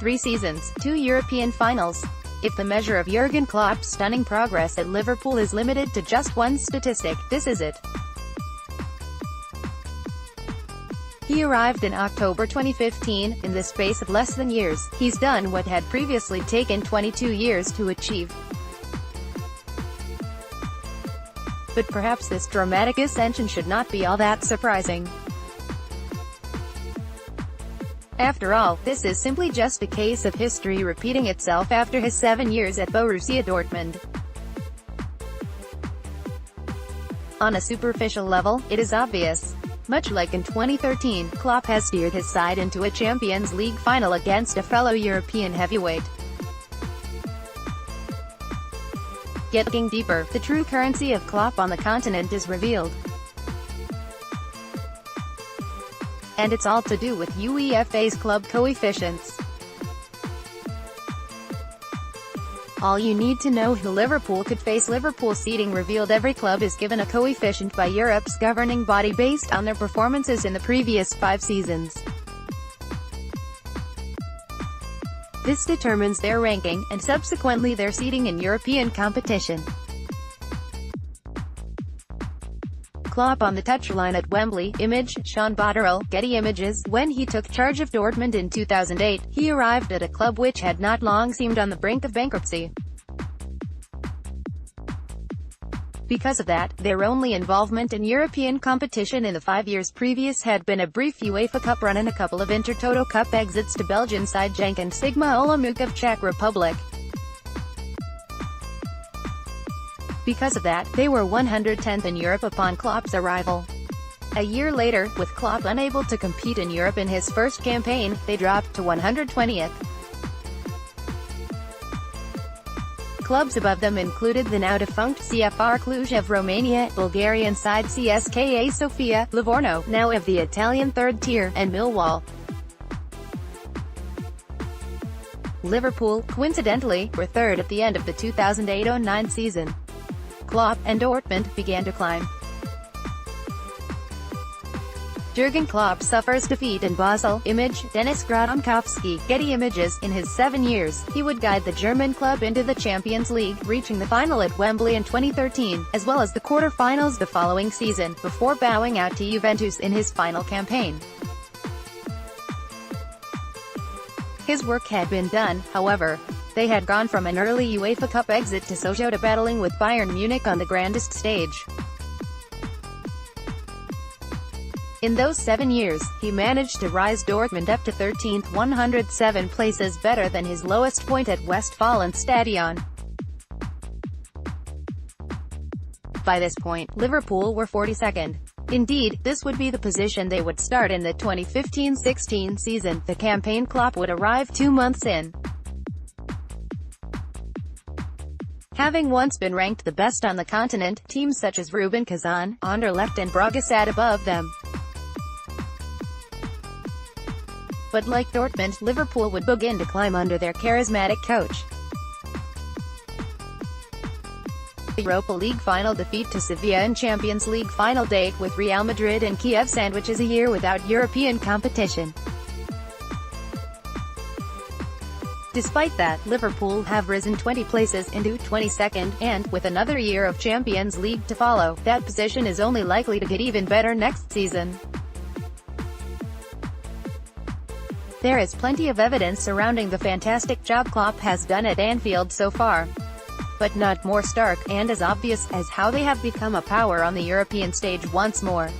3 seasons, 2 European finals. If the measure of Jurgen Klopp's stunning progress at Liverpool is limited to just one statistic, this is it. He arrived in October 2015. In the space of less than years, he's done what had previously taken 22 years to achieve. But perhaps this dramatic ascension should not be all that surprising. After all, this is simply just a case of history repeating itself after his 7 years at Borussia Dortmund. On a superficial level, it is obvious. Much like in 2013, Klopp has steered his side into a Champions League final against a fellow European heavyweight. Yet looking deeper, the true currency of Klopp on the continent is revealed. And it's all to do with UEFA's club coefficients. All you need to know who Liverpool could face. Liverpool seeding revealed every club is given a coefficient by Europe's governing body based on their performances in the previous 5 seasons. This determines their ranking, and subsequently their seeding in European competition. Klopp on the touchline at Wembley. Image, Sean Botterill, Getty Images. When he took charge of Dortmund in 2008, he arrived at a club which had not long seemed on the brink of bankruptcy. Because of that, their only involvement in European competition in the 5 years previous had been a brief UEFA Cup run and a couple of Intertoto Cup exits to Belgian side Genk and Sigma Olomouc of Czech Republic. Because of that, they were 110th in Europe upon Klopp's arrival. A year later, with Klopp unable to compete in Europe in his first campaign, they dropped to 120th. Clubs above them included the now-defunct CFR Cluj of Romania, Bulgarian side CSKA Sofia, Livorno, now of the Italian third tier, and Millwall. Liverpool, coincidentally, were third at the end of the 2008-09 season. Klopp and Dortmund began to climb. Jurgen Klopp suffers defeat in Basel. Image, Dennis Gronkowski, Getty Images. In his 7 years, he would guide the German club into the Champions League, reaching the final at Wembley in 2013, as well as the quarter-finals the following season, before bowing out to Juventus in his final campaign. His work had been done, however. They had gone from an early UEFA Cup exit to Sochaux to battling with Bayern Munich on the grandest stage. In those 7 years, he managed to rise Dortmund up to 13th, 107 places better than his lowest point at Westfalenstadion. By this point, Liverpool were 42nd. Indeed, this would be the position they would start in the 2015-16 season. The campaign Klopp would arrive 2 months in. Having once been ranked the best on the continent, teams such as Rubin Kazan, Anderlecht and Braga sat above them. But like Dortmund, Liverpool would begin to climb under their charismatic coach. The Europa League final defeat to Sevilla and Champions League final date with Real Madrid and Kiev sandwiches a year without European competition. Despite that, Liverpool have risen 20 places into 22nd, and, with another year of Champions League to follow, that position is only likely to get even better next season. There is plenty of evidence surrounding the fantastic job Klopp has done at Anfield so far. But not more stark, and as obvious, as how they have become a power on the European stage once more.